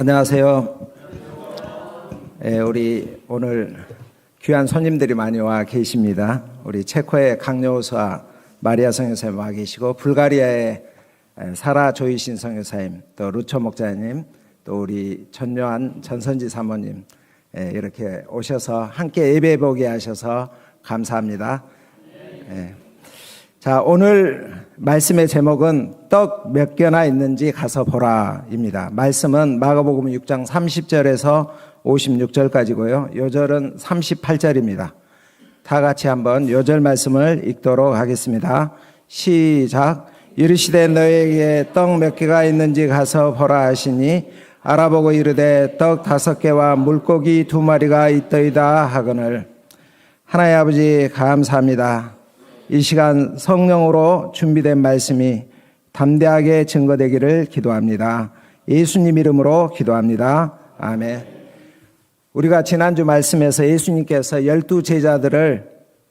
안녕하세요. 우리 오늘 귀한 손님들이 많이 와 계십니다. 우리 체코의 강요사 마리아 선교사님 와 계시고, 불가리아의 사라 조이신 선교사님, 또 루초 목자님, 또 우리 전요한 전선지 사모님 이렇게 오셔서 함께 예배 보게 하셔서 감사합니다. 자, 오늘 말씀의 제목은 떡 몇 개나 있는지 가서 보라입니다. 말씀은 마가복음 6장 30절에서 56절까지고요. 요절은 38절입니다. 다 같이 한번 요절 말씀을 읽도록 하겠습니다. 시작. 이르시되 너에게 떡 몇 개가 있는지 가서 보라 하시니 알아보고 이르되 떡 5개와 물고기 2마리가 있더이다 하거늘. 하나님 아버지 감사합니다. 이 시간 성령으로 준비된 말씀이 담대하게 증거되기를 기도합니다. 예수님 이름으로 기도합니다. 아멘. 우리가 지난주 말씀에서 예수님께서 12제자들을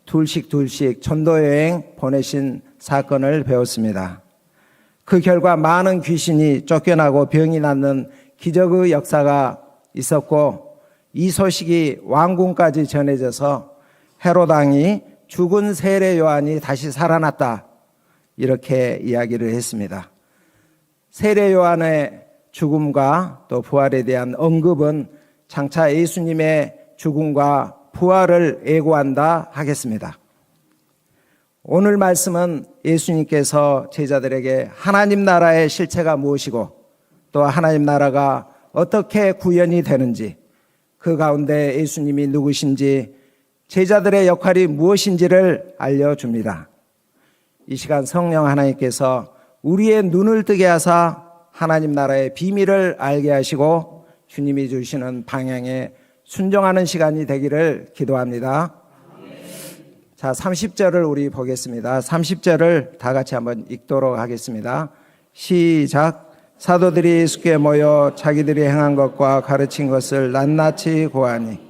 둘씩 전도여행 보내신 사건을 배웠습니다. 그 결과 많은 귀신이 쫓겨나고 병이 낫는 기적의 역사가 있었고, 이 소식이 왕궁까지 전해져서 헤롯 왕이 죽은 세례 요한이 다시 살아났다, 이렇게 이야기를 했습니다. 세례 요한의 죽음과 또 부활에 대한 언급은 장차 예수님의 죽음과 부활을 예고한다 하겠습니다. 오늘 말씀은 예수님께서 제자들에게 하나님 나라의 실체가 무엇이고 또 하나님 나라가 어떻게 구현이 되는지, 그 가운데 예수님이 누구신지, 제자들의 역할이 무엇인지를 알려줍니다. 이 시간 성령 하나님께서 우리의 눈을 뜨게 하사 하나님 나라의 비밀을 알게 하시고 주님이 주시는 방향에 순종하는 시간이 되기를 기도합니다. 자, 30절을 우리 보겠습니다. 30절을 다 같이 한번 읽도록 하겠습니다. 시작. 사도들이 예수께 모여 자기들이 행한 것과 가르친 것을 낱낱이 고하니,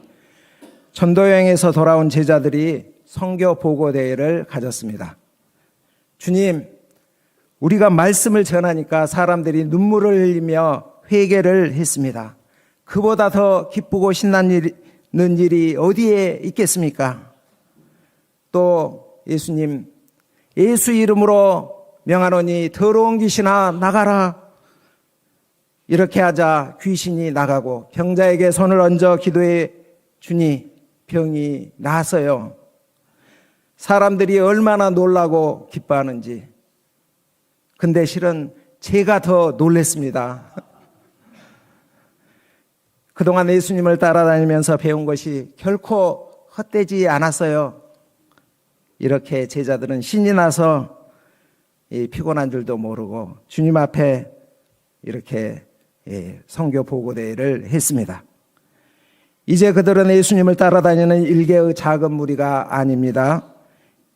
전도여행에서 돌아온 제자들이 선교 보고 대회를 가졌습니다. 주님, 우리가 말씀을 전하니까 사람들이 눈물을 흘리며 회개를 했습니다. 그보다 더 기쁘고 신나는 일이 어디에 있겠습니까? 또 예수님, 예수 이름으로 명하노니 더러운 귀신아 나가라. 이렇게 하자 귀신이 나가고 병자에게 손을 얹어 기도해 주니 병이 나았어요. 사람들이 얼마나 놀라고 기뻐하는지. 근데 실은 제가 더 놀랬습니다. 그동안 예수님을 따라다니면서 배운 것이 결코 헛되지 않았어요. 이렇게 제자들은 신이 나서 피곤한 줄도 모르고 주님 앞에 이렇게 선교 보고대회를 했습니다. 이제 그들은 예수님을 따라다니는 일개의 작은 무리가 아닙니다.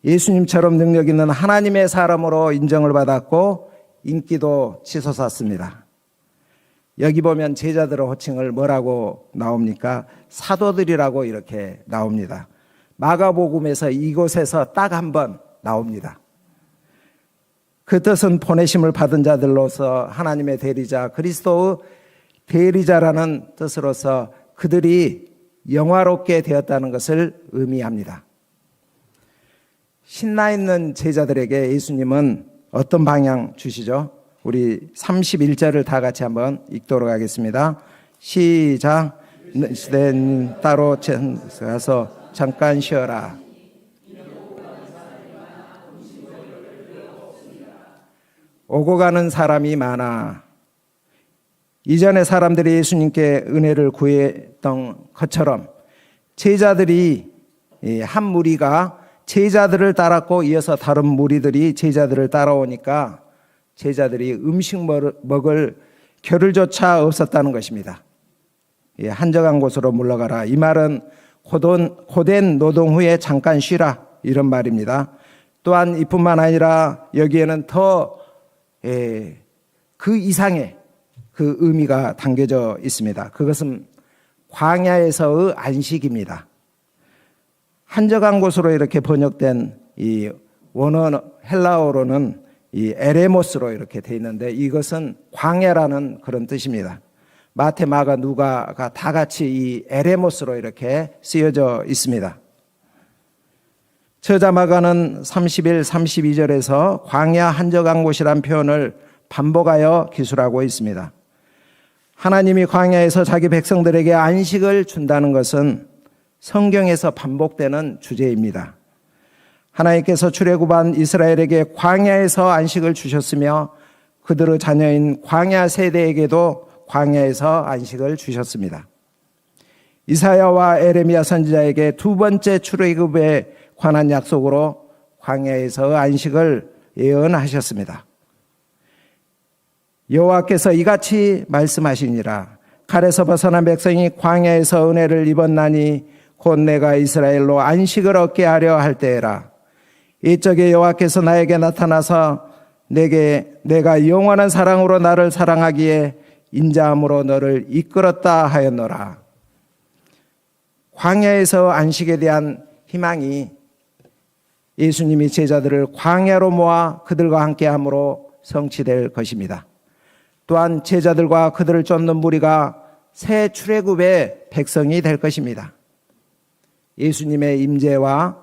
예수님처럼 능력 있는 하나님의 사람으로 인정을 받았고 인기도 치솟았습니다. 여기 보면 제자들의 호칭을 뭐라고 나옵니까? 사도들이라고 이렇게 나옵니다. 마가복음에서 이곳에서 딱 한 번 나옵니다. 그 뜻은 보내심을 받은 자들로서 하나님의 대리자, 그리스도의 대리자라는 뜻으로서 그들이 영화롭게 되었다는 것을 의미합니다. 신나 있는 제자들에게 예수님은 어떤 방향 주시죠? 우리 31절을 다 같이 한번 읽도록 하겠습니다. 시작. 시대는 따로 가서 잠깐 쉬어라. 오고 가는 사람이 많아. 이전에 사람들이 예수님께 은혜를 구했던 것처럼 제자들이, 한 무리가 제자들을 따랐고 이어서 다른 무리들이 제자들을 따라오니까 제자들이 음식 먹을 겨를조차 없었다는 것입니다. 한적한 곳으로 물러가라. 이 말은 고된 노동 후에 잠깐 쉬라, 이런 말입니다. 또한 이뿐만 아니라 여기에는 더 그 이상의 그 의미가 담겨져 있습니다. 그것은 광야에서의 안식입니다. 한적한 곳으로 이렇게 번역된 이 원어 헬라어로는 이 에레모스로 이렇게 되어 있는데, 이것은 광야라는 그런 뜻입니다. 마태, 마가, 누가가 다 같이 이 에레모스로 이렇게 쓰여져 있습니다. 저자 마가는 31, 32절에서 광야 한적한 곳이란 표현을 반복하여 기술하고 있습니다. 하나님이 광야에서 자기 백성들에게 안식을 준다는 것은 성경에서 반복되는 주제입니다. 하나님께서 출애굽한 이스라엘에게 광야에서 안식을 주셨으며 그들의 자녀인 광야 세대에게도 광야에서 안식을 주셨습니다. 이사야와 에레미야 선지자에게 두 번째 출애굽에 관한 약속으로 광야에서 안식을 예언하셨습니다. 여호와께서 이같이 말씀하시니라. 칼에서 벗어난 백성이 광야에서 은혜를 입었나니 곧 내가 이스라엘로 안식을 얻게 하려 할 때에라. 이적에 여호와께서 나에게 나타나서 내가 영원한 사랑으로 나를 사랑하기에 인자함으로 너를 이끌었다 하였노라. 광야에서 안식에 대한 희망이 예수님이 제자들을 광야로 모아 그들과 함께함으로 성취될 것입니다. 또한 제자들과 그들을 쫓는 무리가 새 출애굽의 백성이 될 것입니다. 예수님의 임재와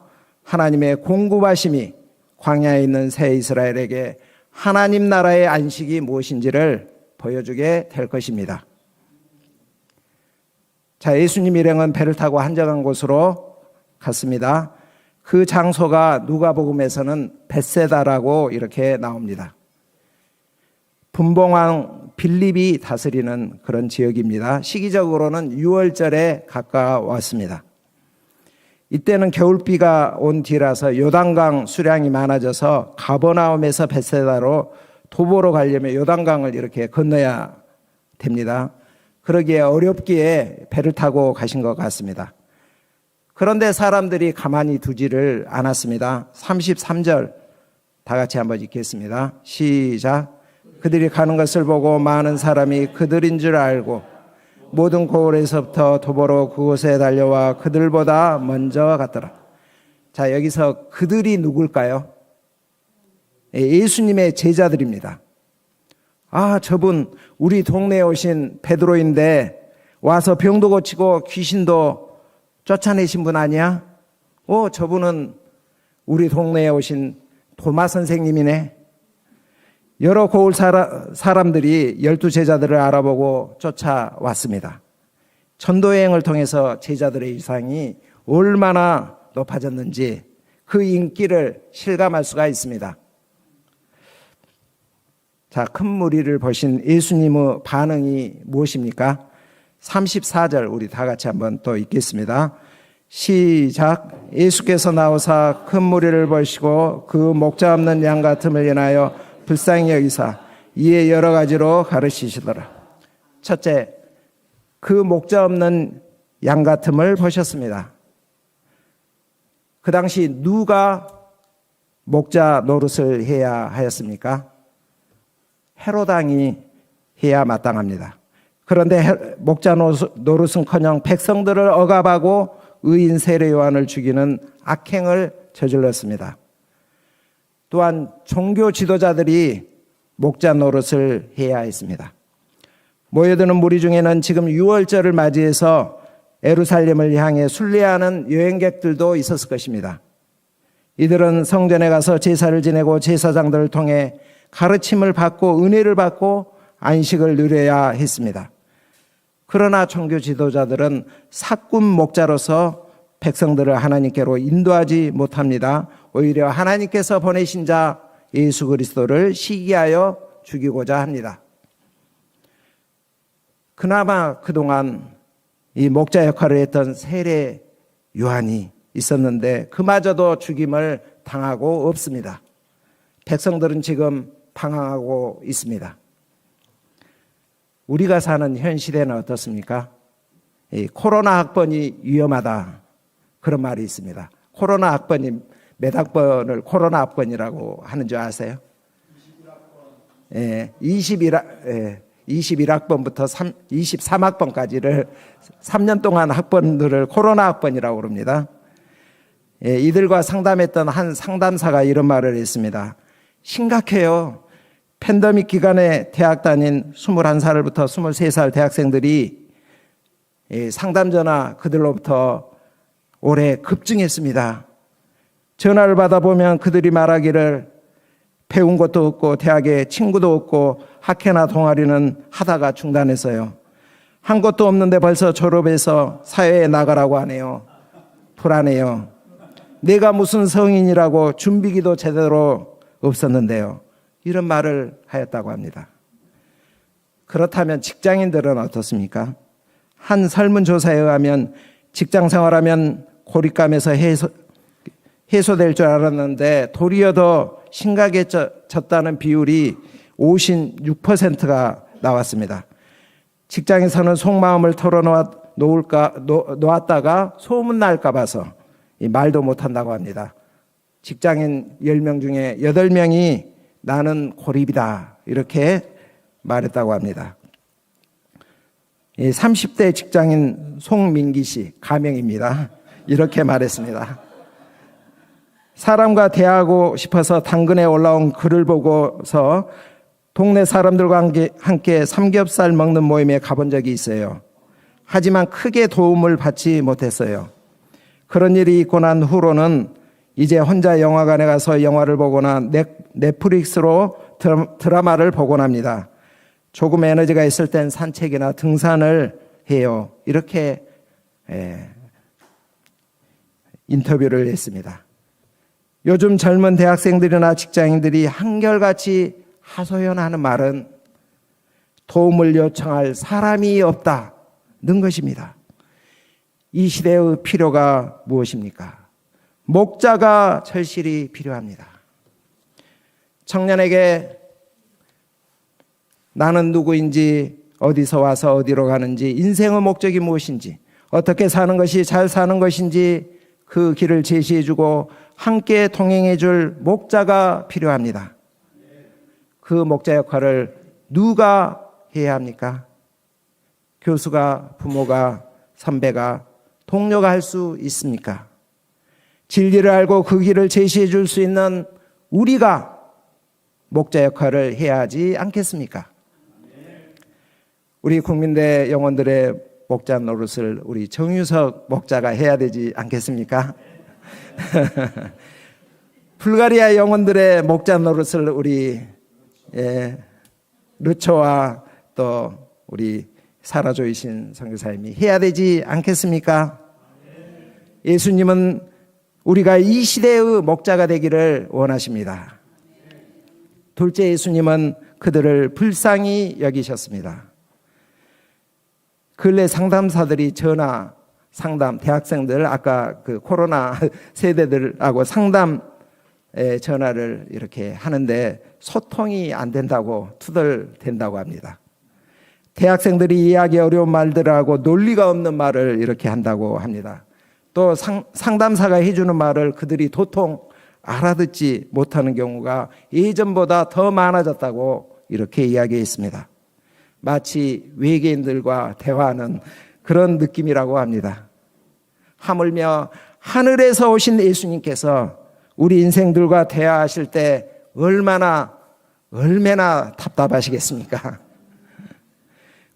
하나님의 공급하심이 광야에 있는 새 이스라엘에게 하나님 나라의 안식이 무엇인지를 보여주게 될 것입니다. 자, 예수님 일행은 배를 타고 한적한 곳으로 갔습니다. 그 장소가 누가복음에서는 벳세다라고 이렇게 나옵니다. 분봉왕 빌립이 다스리는 그런 지역입니다. 시기적으로는 6월절에 가까웠습니다. 이때는 겨울비가 온 뒤라서 요단강 수량이 많아져서 가버나움에서 벳세다로 도보로 가려면 요단강을 이렇게 건너야 됩니다. 그러기에 어렵기에 배를 타고 가신 것 같습니다. 그런데 사람들이 가만히 두지를 않았습니다. 33절 다 같이 한번 읽겠습니다. 시작. 그들이 가는 것을 보고 많은 사람이 그들인 줄 알고 모든 고을에서부터 도보로 그곳에 달려와 그들보다 먼저 갔더라. 자, 여기서 그들이 누굴까요? 예수님의 제자들입니다. 아, 저분 우리 동네에 오신 베드로인데 와서 병도 고치고 귀신도 쫓아내신 분 아니야? 저분은 우리 동네에 오신 도마 선생님이네. 여러 고을 사람들이 12제자들을 알아보고 쫓아왔습니다. 전도여행을 통해서 제자들의 일상이 얼마나 높아졌는지 그 인기를 실감할 수가 있습니다. 자, 큰 무리를 보신 예수님의 반응이 무엇입니까? 34절 우리 다 같이 한번 또 읽겠습니다. 시작. 예수께서 나오사 큰 무리를 보시고 그 목자 없는 양 같음을 인하여 불쌍히 여기사 이에 여러 가지로 가르치시더라. 첫째, 그 목자 없는 양 같음을 보셨습니다. 그 당시 누가 목자 노릇을 해야 하였습니까? 헤롯 왕이 해야 마땅합니다. 그런데 목자 노릇은커녕 백성들을 억압하고 의인 세례 요한을 죽이는 악행을 저질렀습니다. 또한 종교 지도자들이 목자 노릇을 해야 했습니다. 모여드는 무리 중에는 지금 6월절을 맞이해서 예루살렘을 향해 순례하는 여행객들도 있었을 것입니다. 이들은 성전에 가서 제사를 지내고 제사장들을 통해 가르침을 받고 은혜를 받고 안식을 누려야 했습니다. 그러나 종교 지도자들은 사꾼 목자로서 백성들을 하나님께로 인도하지 못합니다. 오히려 하나님께서 보내신 자 예수 그리스도를 시기하여 죽이고자 합니다. 그나마 그동안 이 목자 역할을 했던 세례 요한이 있었는데 그마저도 죽임을 당하고 없습니다. 백성들은 지금 방황하고 있습니다. 우리가 사는 현 시대는 어떻습니까? 이 코로나 학번이 위험하다. 그런 말이 있습니다. 코로나 학번이 몇 학번을 코로나 학번이라고 하는 줄 아세요? 21학번부터 23학번까지를 3년 동안 학번들을 코로나 학번이라고 그럽니다. 이들과 상담했던 한 상담사가 이런 말을 했습니다. 심각해요. 팬데믹 기간에 대학 다닌 21살부터 23살 대학생들이 상담 전화 그들로부터 올해 급증했습니다. 전화를 받아보면 그들이 말하기를 배운 것도 없고 대학에 친구도 없고 학회나 동아리는 하다가 중단했어요. 한 것도 없는데 벌써 졸업해서 사회에 나가라고 하네요. 불안해요. 내가 무슨 성인이라고 준비기도 제대로 없었는데요. 이런 말을 하였다고 합니다. 그렇다면 직장인들은 어떻습니까? 한 설문조사에 의하면 직장 생활하면 고립감에서 해소될 줄 알았는데 도리어 더 심각해졌다는 비율이 56%가 나왔습니다. 직장에서는 속마음을 털어놓았다가 소문날까 봐서 말도 못한다고 합니다. 직장인 10명 중에 8명이 나는 고립이다 이렇게 말했다고 합니다. 30대 직장인 송민기 씨 가명입니다. 이렇게 말했습니다. 사람과 대화하고 싶어서 당근에 올라온 글을 보고서 동네 사람들과 함께 삼겹살 먹는 모임에 가본 적이 있어요. 하지만 크게 도움을 받지 못했어요. 그런 일이 있고 난 후로는 이제 혼자 영화관에 가서 영화를 보거나 넷플릭스로 드라마를 보곤 합니다. 조금 에너지가 있을 땐 산책이나 등산을 해요. 이렇게 인터뷰를 했습니다. 요즘 젊은 대학생들이나 직장인들이 한결같이 하소연하는 말은 도움을 요청할 사람이 없다는 것입니다. 이 시대의 필요가 무엇입니까? 목자가 절실히 필요합니다. 청년에게 나는 누구인지, 어디서 와서 어디로 가는지, 인생의 목적이 무엇인지, 어떻게 사는 것이 잘 사는 것인지 그 길을 제시해주고 함께 동행해줄 목자가 필요합니다. 그 목자 역할을 누가 해야 합니까? 교수가, 부모가, 선배가, 동료가 할 수 있습니까? 진리를 알고 그 길을 제시해 줄 수 있는 우리가 목자 역할을 해야 하지 않겠습니까? 우리 국민대 영혼들의 목자 노릇을 우리 정유석 목자가 해야 되지 않겠습니까? 불가리아 영혼들의 목자 노릇을 우리 르초와 또 우리 사라조이신 선교사님이 해야 되지 않겠습니까? 예수님은 우리가 이 시대의 목자가 되기를 원하십니다. 둘째, 예수님은 그들을 불쌍히 여기셨습니다. 근래 상담사들이 전화 상담, 대학생들 아까 그 코로나 세대들하고 상담 전화를 이렇게 하는데 소통이 안 된다고 투덜댄다고 합니다. 대학생들이 이해하기 어려운 말들하고 논리가 없는 말을 이렇게 한다고 합니다. 또 상담사가 해주는 말을 그들이 도통 알아듣지 못하는 경우가 예전보다 더 많아졌다고 이렇게 이야기했습니다. 마치 외계인들과 대화하는 그런 느낌이라고 합니다. 하물며 하늘에서 오신 예수님께서 우리 인생들과 대화하실 때 얼마나 답답하시겠습니까?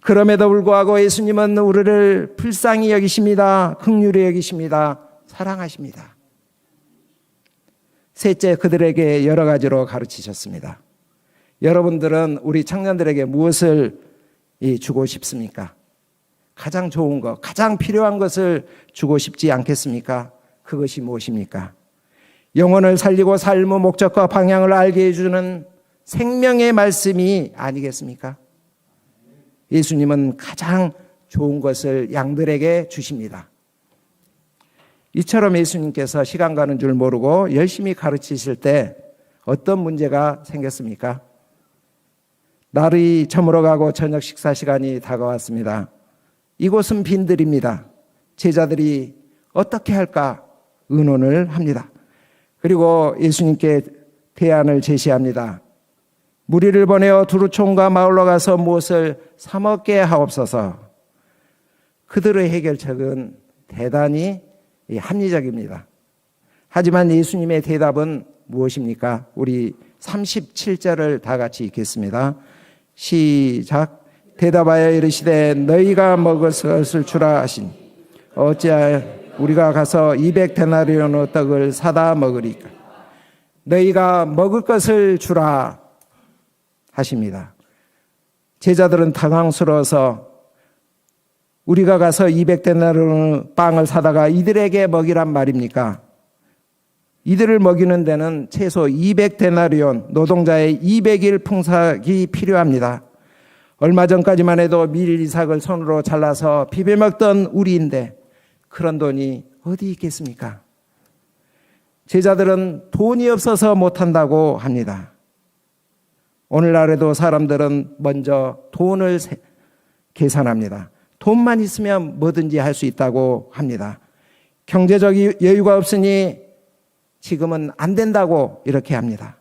그럼에도 불구하고 예수님은 우리를 불쌍히 여기십니다. 긍휼히 여기십니다. 사랑하십니다. 셋째, 그들에게 여러 가지로 가르치셨습니다. 여러분들은 우리 청년들에게 무엇을 주고 싶습니까? 가장 좋은 것, 가장 필요한 것을 주고 싶지 않겠습니까? 그것이 무엇입니까? 영혼을 살리고 삶의 목적과 방향을 알게 해주는 생명의 말씀이 아니겠습니까? 예수님은 가장 좋은 것을 양들에게 주십니다. 이처럼 예수님께서 시간 가는 줄 모르고 열심히 가르치실 때 어떤 문제가 생겼습니까? 날이 저물어가고 저녁 식사 시간이 다가왔습니다. 이곳은 빈들입니다. 제자들이 어떻게 할까 의논을 합니다. 그리고 예수님께 대안을 제시합니다. 무리를 보내어 두루촌과 마을로 가서 무엇을 사 먹게 하옵소서. 그들의 해결책은 대단히 합리적입니다. 하지만 예수님의 대답은 무엇입니까? 우리 37절을 다 같이 읽겠습니다. 시작. 대답하여 이르시되 너희가 먹을 것을 주라 하시니 어찌하여 우리가 가서 200데나리온의 떡을 사다 먹으리까. 너희가 먹을 것을 주라 하십니다. 제자들은 당황스러워서 우리가 가서 200데나리온의 빵을 사다가 이들에게 먹이란 말입니까? 이들을 먹이는 데는 최소 200데나리온, 노동자의 200일 풍삭이 필요합니다. 얼마 전까지만 해도 밀이삭을 손으로 잘라서 비벼 먹던 우리인데 그런 돈이 어디 있겠습니까? 제자들은 돈이 없어서 못한다고 합니다. 오늘날에도 사람들은 먼저 돈을 계산합니다. 돈만 있으면 뭐든지 할 수 있다고 합니다. 경제적 여유가 없으니 지금은 안 된다고 이렇게 합니다.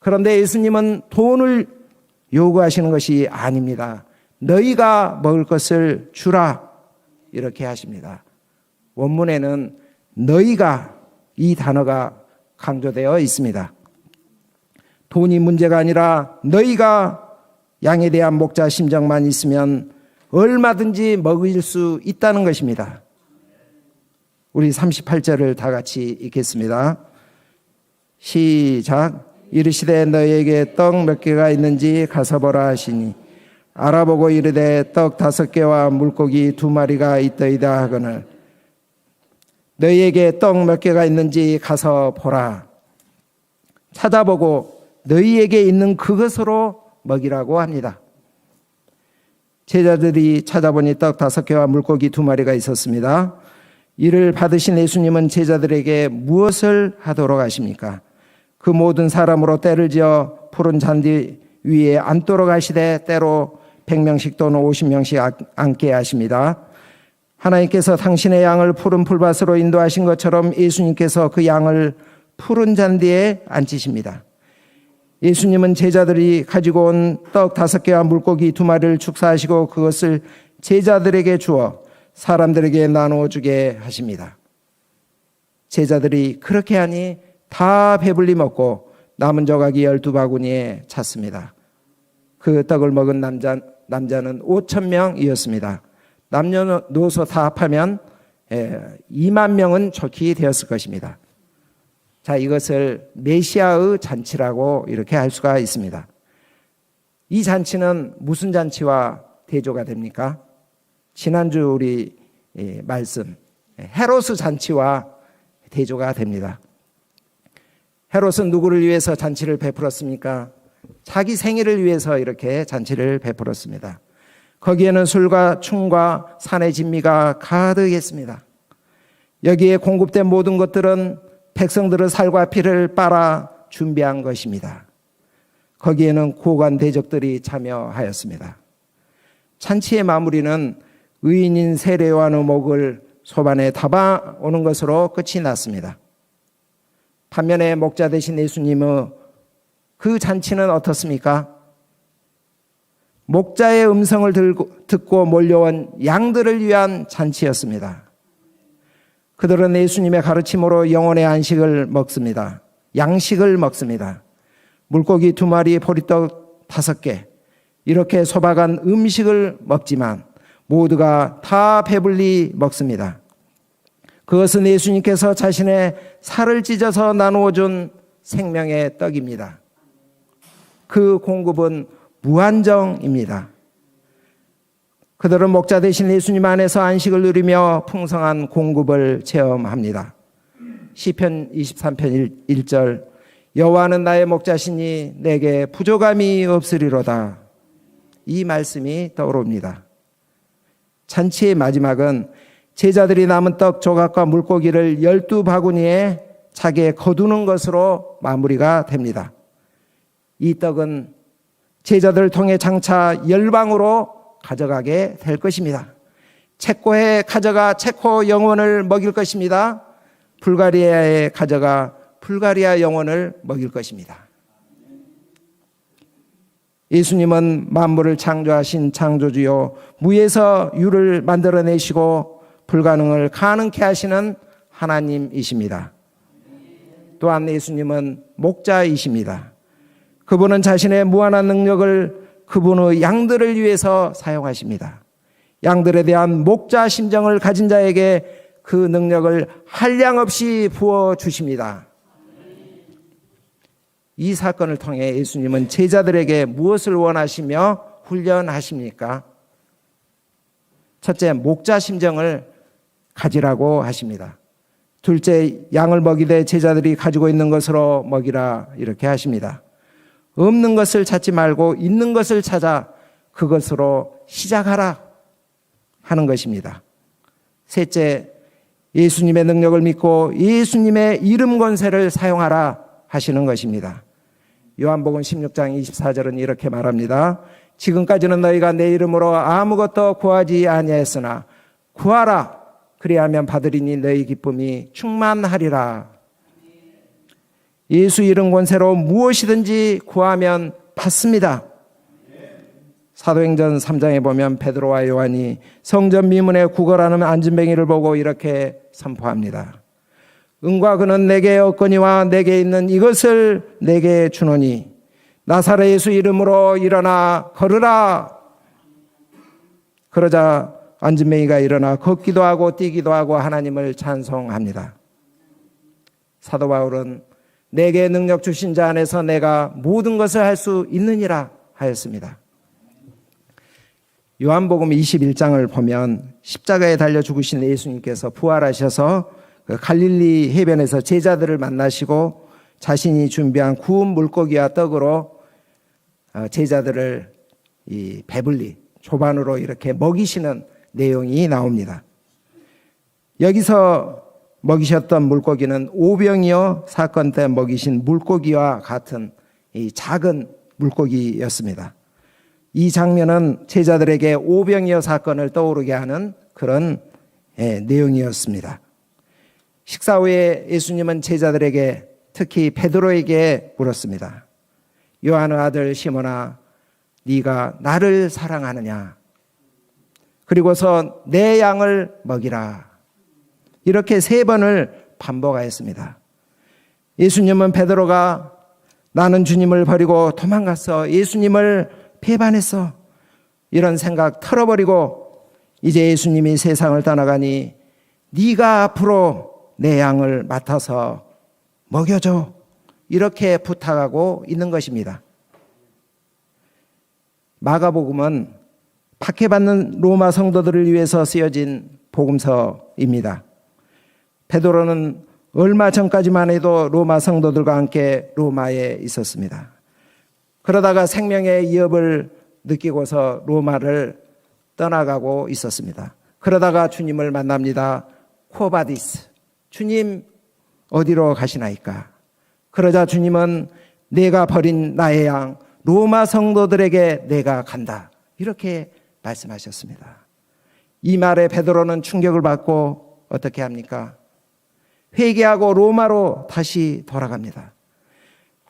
그런데 예수님은 돈을 요구하시는 것이 아닙니다. 너희가 먹을 것을 주라 이렇게 하십니다. 원문에는 너희가 이 단어가 강조되어 있습니다. 돈이 문제가 아니라 너희가 양에 대한 목자 심정만 있으면 얼마든지 먹일 수 있다는 것입니다. 우리 38절을 다 같이 읽겠습니다. 시작. 이르시되 너희에게 떡 몇 개가 있는지 가서 보라 하시니 알아보고 이르되 떡 5개와 물고기 2마리가 있더이다 하거늘 너희에게 떡 몇 개가 있는지 가서 보라. 찾아보고 너희에게 있는 그것으로 먹이라고 합니다. 제자들이 찾아보니 떡 5개와 물고기 2마리가 있었습니다. 이를 받으신 예수님은 제자들에게 무엇을 하도록 하십니까? 그 모든 사람으로 때를 지어 푸른 잔디 위에 앉도록 하시되 때로 100명씩 또는 50명씩 앉게 하십니다. 하나님께서 당신의 양을 푸른 풀밭으로 인도하신 것처럼 예수님께서 그 양을 푸른 잔디에 앉히십니다. 예수님은 제자들이 가지고 온 떡 5개와 물고기 2마리를 축사하시고 그것을 제자들에게 주어 사람들에게 나누어 주게 하십니다. 제자들이 그렇게 하니 다 배불리 먹고 남은 조각이 12바구니에 찼습니다. 그 떡을 먹은 남자는 5,000명이었습니다. 남녀노소 다 합하면 2만 명은 좋게 되었을 것입니다. 자, 이것을 메시아의 잔치라고 이렇게 할 수가 있습니다. 이 잔치는 무슨 잔치와 대조가 됩니까? 지난주 우리 말씀 헤롯의 잔치와 대조가 됩니다. 헤롯은 누구를 위해서 잔치를 베풀었습니까? 자기 생일을 위해서 이렇게 잔치를 베풀었습니다. 거기에는 술과 춤과 산의 진미가 가득했습니다. 여기에 공급된 모든 것들은 백성들의 살과 피를 빨아 준비한 것입니다. 거기에는 고관 대적들이 참여하였습니다. 잔치의 마무리는 의인인 세례요한의 목을 소반에 담아오는 것으로 끝이 났습니다. 반면에 목자 되신 예수님의 그 잔치는 어떻습니까? 목자의 음성을 듣고 몰려온 양들을 위한 잔치였습니다. 그들은 예수님의 가르침으로 영혼의 안식을 먹습니다. 양식을 먹습니다. 물고기 2마리, 보리떡 5개 이렇게 소박한 음식을 먹지만 모두가 다 배불리 먹습니다. 그것은 예수님께서 자신의 살을 찢어서 나누어 준 생명의 떡입니다. 그 공급은 무한정입니다. 그들은 목자 되신 예수님 안에서 안식을 누리며 풍성한 공급을 체험합니다. 시편 23편 1절 여호와는 나의 목자시니 내게 부족함이 없으리로다. 이 말씀이 떠오릅니다. 잔치의 마지막은 제자들이 남은 떡 조각과 물고기를 12바구니에 차게 거두는 것으로 마무리가 됩니다. 이 떡은 제자들을 통해 장차 열방으로 가져가게 될 것입니다. 체코에 가져가 체코 영혼을 먹일 것입니다. 불가리아에 가져가 불가리아 영혼을 먹일 것입니다. 예수님은 만물을 창조하신 창조주요, 무에서 유를 만들어내시고 불가능을 가능케 하시는 하나님이십니다. 또한 예수님은 목자이십니다. 그분은 자신의 무한한 능력을 그분의 양들을 위해서 사용하십니다. 양들에 대한 목자 심정을 가진 자에게 그 능력을 한량없이 부어주십니다. 이 사건을 통해 예수님은 제자들에게 무엇을 원하시며 훈련하십니까? 첫째, 목자 심정을 가지라고 하십니다. 둘째, 양을 먹이되 제자들이 가지고 있는 것으로 먹이라 이렇게 하십니다. 없는 것을 찾지 말고 있는 것을 찾아 그것으로 시작하라 하는 것입니다. 셋째, 예수님의 능력을 믿고 예수님의 이름 권세를 사용하라 하시는 것입니다. 요한복음 16장 24절은 이렇게 말합니다. 지금까지는 너희가 내 이름으로 아무것도 구하지 아니하였으나 구하라 그리하면 받으리니 너희 기쁨이 충만하리라. 예수 이름 권세로 무엇이든지 구하면 받습니다. 사도행전 3장에 보면 베드로와 요한이 성전 미문에 구걸하는 안진뱅이를 보고 이렇게 선포합니다. 은과 금은 내게 없거니와 내게 있는 이것을 내게 주노니 나사렛 예수 이름으로 일어나 걸으라. 그러자 안진뱅이가 일어나 걷기도 하고 뛰기도 하고 하나님을 찬송합니다. 사도 바울은 내게 능력 주신 자 안에서 내가 모든 것을 할 수 있느니라 하였습니다. 요한복음 21장을 보면 십자가에 달려 죽으신 예수님께서 부활하셔서 갈릴리 해변에서 제자들을 만나시고 자신이 준비한 구운 물고기와 떡으로 제자들을 이 배불리 조반으로 이렇게 먹이시는 내용이 나옵니다. 여기서 먹이셨던 물고기는 오병이어 사건 때 먹이신 물고기와 같은 이 작은 물고기였습니다. 이 장면은 제자들에게 오병이어 사건을 떠오르게 하는 그런 내용이었습니다. 식사 후에 예수님은 제자들에게 특히 베드로에게 물었습니다. 요한의 아들 시몬아, 네가 나를 사랑하느냐? 그리고서 내 양을 먹이라. 이렇게 3번을 반복하였습니다. 예수님은 베드로가 나는 주님을 버리고 도망갔어, 예수님을 배반했어, 이런 생각 털어버리고 이제 예수님이 세상을 떠나가니 네가 앞으로 내 양을 맡아서 먹여줘, 이렇게 부탁하고 있는 것입니다. 마가복음은 박해받는 로마 성도들을 위해서 쓰여진 복음서입니다. 베드로는 얼마 전까지만 해도 로마 성도들과 함께 로마에 있었습니다. 그러다가 생명의 위협을 느끼고서 로마를 떠나가고 있었습니다. 그러다가 주님을 만납니다. 코바디스, 주님 어디로 가시나이까? 그러자 주님은 내가 버린 나의 양 로마 성도들에게 내가 간다, 이렇게 말씀하셨습니다. 이 말에 베드로는 충격을 받고 어떻게 합니까? 회개하고 로마로 다시 돌아갑니다.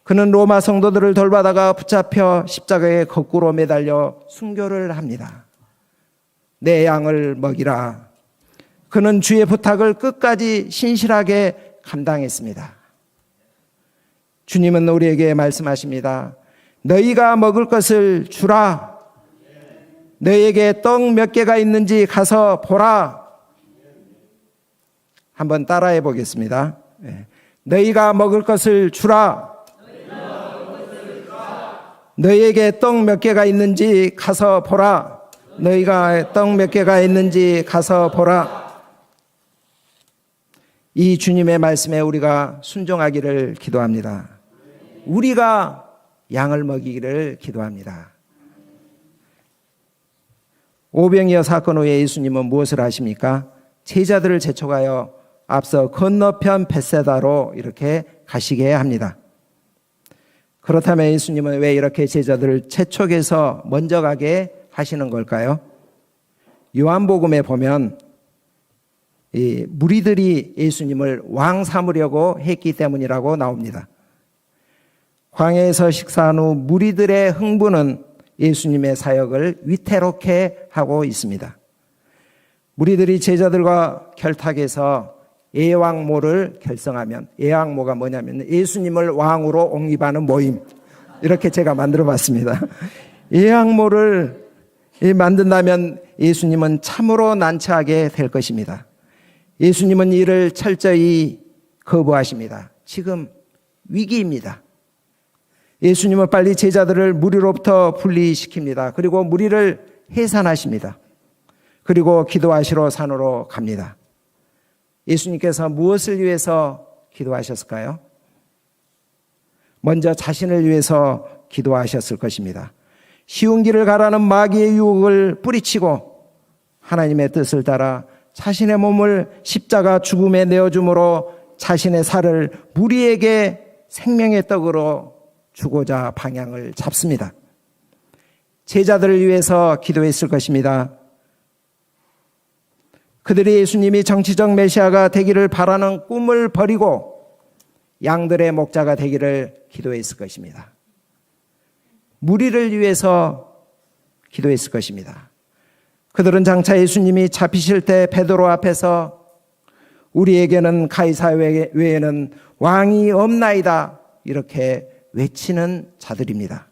그는 로마 성도들을 돌봐다가 붙잡혀 십자가에 거꾸로 매달려 순교를 합니다. 내 양을 먹이라. 그는 주의 부탁을 끝까지 신실하게 감당했습니다. 주님은 우리에게 말씀하십니다. 너희가 먹을 것을 주라. 너희에게 떡 몇 개가 있는지 가서 보라. 한번 따라해 보겠습니다. 너희가 먹을 것을 주라. 너희에게 떡 몇 개가 있는지 가서 보라. 너희가 떡 몇 개가 있는지 가서 보라. 이 주님의 말씀에 우리가 순종하기를 기도합니다. 우리가 양을 먹이기를 기도합니다. 오병이어 사건 후에 예수님은 무엇을 하십니까? 제자들을 재촉하여 앞서 건너편 벳세다로 이렇게 가시게 합니다. 그렇다면 예수님은 왜 이렇게 제자들을 재촉해서 먼저 가게 하시는 걸까요? 요한복음에 보면 이 무리들이 예수님을 왕 삼으려고 했기 때문이라고 나옵니다. 광야에서 식사한 후 무리들의 흥분은 예수님의 사역을 위태롭게 하고 있습니다. 무리들이 제자들과 결탁해서 예왕모를 결성하면, 예왕모가 뭐냐면 예수님을 왕으로 옹립하는 모임, 이렇게 제가 만들어 봤습니다. 예향모를 만든다면 예수님은 참으로 난처하게 될 것입니다. 예수님은 이를 철저히 거부하십니다. 지금 위기입니다. 예수님은 빨리 제자들을 무리로부터 분리시킵니다. 그리고 무리를 해산하십니다. 그리고 기도하시러 산으로 갑니다. 예수님께서 무엇을 위해서 기도하셨을까요? 먼저 자신을 위해서 기도하셨을 것입니다. 쉬운 길을 가라는 마귀의 유혹을 뿌리치고 하나님의 뜻을 따라 자신의 몸을 십자가 죽음에 내어줌으로 자신의 살을 무리에게 생명의 떡으로 주고자 방향을 잡습니다. 제자들을 위해서 기도했을 것입니다. 그들이 예수님이 정치적 메시아가 되기를 바라는 꿈을 버리고 양들의 목자가 되기를 기도했을 것입니다. 무리를 위해서 기도했을 것입니다. 그들은 장차 예수님이 잡히실 때 베드로 앞에서 우리에게는 가이사 외에는 왕이 없나이다 이렇게 외치는 자들입니다.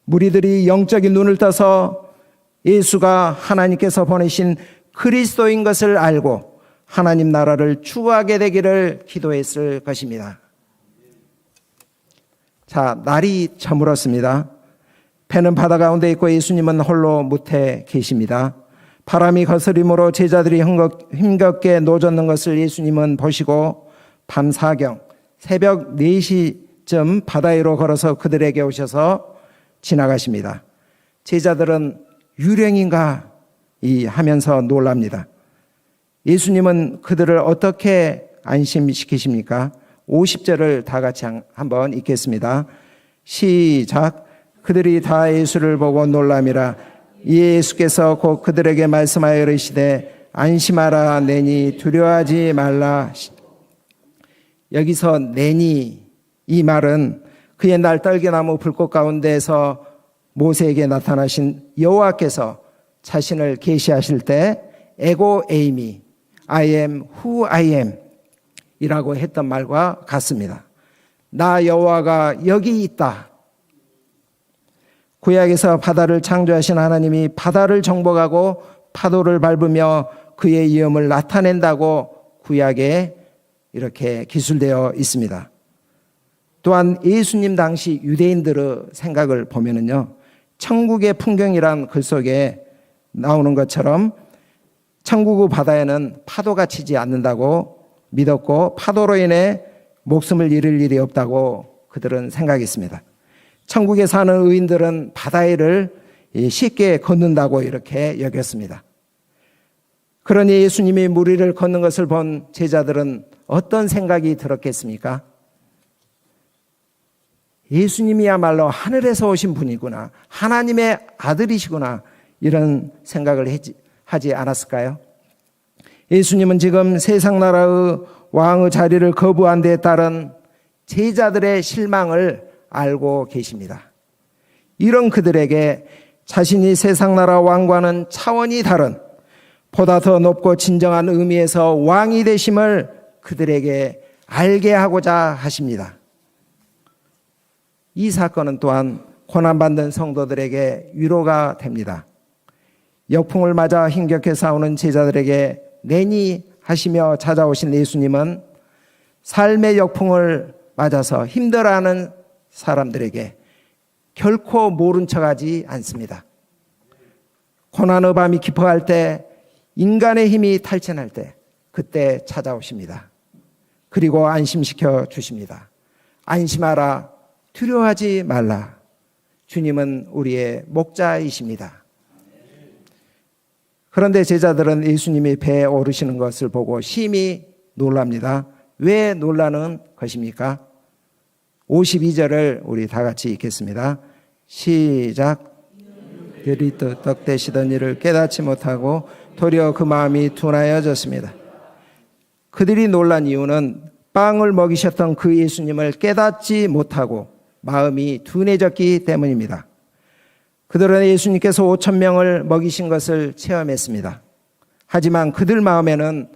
무리들이 영적인 눈을 떠서 예수가 하나님께서 보내신 그리스도인 것을 알고 하나님 나라를 추구하게 되기를 기도했을 것입니다. 자, 날이 저물었습니다. 배는 바다 가운데 있고 예수님은 홀로 무태 계십니다. 바람이 거스림으로 제자들이 힘겹게 노젓는 것을 예수님은 보시고 밤 사경 새벽 4시쯤 바다 위로 걸어서 그들에게 오셔서 지나가십니다. 제자들은 유령인가 하면서 놀랍니다. 예수님은 그들을 어떻게 안심시키십니까? 50절을 다 같이 한번 읽겠습니다. 시작. 그들이 다 예수를 보고 놀람이라. 예수께서 곧 그들에게 말씀하여 이르시되 안심하라 내니 두려워하지 말라. 여기서 내니 이 말은 그의 날 떨기나무 불꽃 가운데에서 모세에게 나타나신 여호와께서 자신을 계시하실 때 에고 에이미 I am who I am 이라고 했던 말과 같습니다. 나 여호와가 여기 있다. 구약에서 바다를 창조하신 하나님이 바다를 정복하고 파도를 밟으며 그의 위엄을 나타낸다고 구약에 이렇게 기술되어 있습니다. 또한 예수님 당시 유대인들의 생각을 보면은요, 천국의 풍경이란 글 속에 나오는 것처럼 천국의 바다에는 파도가 치지 않는다고 믿었고 파도로 인해 목숨을 잃을 일이 없다고 그들은 생각했습니다. 천국에 사는 의인들은 바다 위를 쉽게 걷는다고 이렇게 여겼습니다. 그러니 예수님이 무리를 걷는 것을 본 제자들은 어떤 생각이 들었겠습니까? 예수님이야말로 하늘에서 오신 분이구나, 하나님의 아들이시구나, 이런 생각을 하지 않았을까요? 예수님은 지금 세상 나라의 왕의 자리를 거부한 데에 따른 제자들의 실망을 알고 계십니다. 이런 그들에게 자신이 세상 나라 왕과는 차원이 다른 보다 더 높고 진정한 의미에서 왕이 되심을 그들에게 알게 하고자 하십니다. 이 사건은 또한 고난받는 성도들에게 위로가 됩니다. 역풍을 맞아 힘겹게 싸우는 제자들에게 내니 하시며 찾아오신 예수님은 삶의 역풍을 맞아서 힘들어하는 사람들에게 결코 모른 척하지 않습니다. 고난의 밤이 깊어갈 때, 인간의 힘이 탈천할 때, 그때 찾아오십니다. 그리고 안심시켜 주십니다. 안심하라, 두려워하지 말라. 주님은 우리의 목자이십니다. 그런데 제자들은 예수님이 배에 오르시는 것을 보고 심히 놀랍니다. 왜 놀라는 것입니까? 52절을 우리 다 같이 읽겠습니다. 시작. 그들이 떡 대시던 일을 깨닫지 못하고 도리어 그 마음이 둔하여졌습니다. 그들이 놀란 이유는 빵을 먹이셨던 그 예수님을 깨닫지 못하고 마음이 둔해졌기 때문입니다. 그들은 예수님께서 5,000명을 먹이신 것을 체험했습니다. 하지만 그들 마음에는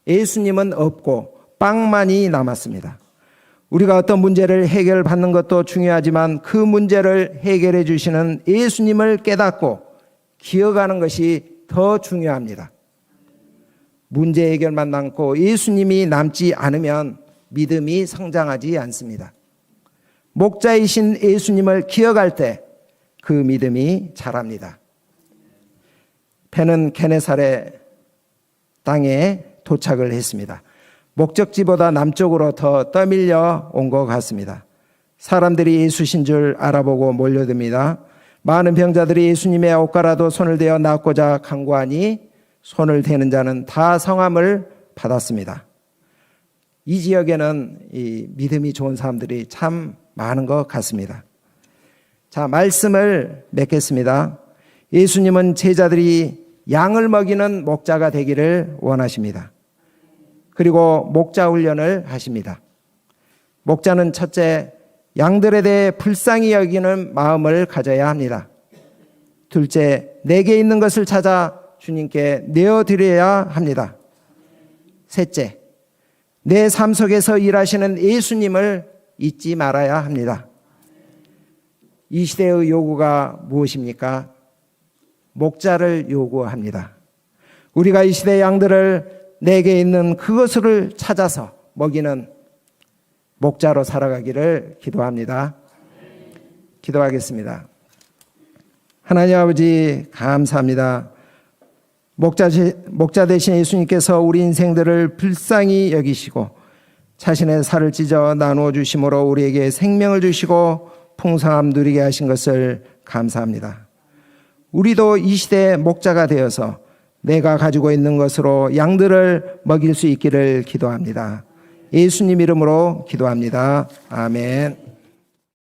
예수님은 없고 빵만이 남았습니다. 우리가 어떤 문제를 해결받는 것도 중요하지만 그 문제를 해결해 주시는 예수님을 깨닫고 기억하는 것이 더 중요합니다. 문제 해결만 남고 예수님이 남지 않으면 믿음이 성장하지 않습니다. 목자이신 예수님을 기억할 때 그 믿음이 자랍니다. 배는 게네사렛 땅에 도착을 했습니다. 목적지보다 남쪽으로 더 떠밀려 온 것 같습니다. 사람들이 예수신 줄 알아보고 몰려듭니다. 많은 병자들이 예수님의 옷가라도 손을 대어 낫고자 간구하니 손을 대는 자는 다 성함을 받았습니다. 이 지역에는 이 믿음이 좋은 사람들이 참 많은 것 같습니다. 자, 말씀을 맺겠습니다. 예수님은 제자들이 양을 먹이는 목자가 되기를 원하십니다. 그리고 목자 훈련을 하십니다. 목자는 첫째, 양들에 대해 불쌍히 여기는 마음을 가져야 합니다. 둘째, 내게 있는 것을 찾아 주님께 내어드려야 합니다. 셋째, 내 삶 속에서 일하시는 예수님을 잊지 말아야 합니다. 이 시대의 요구가 무엇입니까? 목자를 요구합니다. 우리가 이 시대의 양들을 내게 있는 그것을 찾아서 먹이는 목자로 살아가기를 기도합니다. 기도하겠습니다. 하나님 아버지 감사합니다. 목자 되신 예수님께서 우리 인생들을 불쌍히 여기시고 자신의 살을 찢어 나누어 주심으로 우리에게 생명을 주시고 풍성함 누리게 하신 것을 감사합니다. 우리도 이 시대의 목자가 되어서 내가 가지고 있는 것으로 양들을 먹일 수 있기를 기도합니다. 예수님 이름으로 기도합니다. 아멘.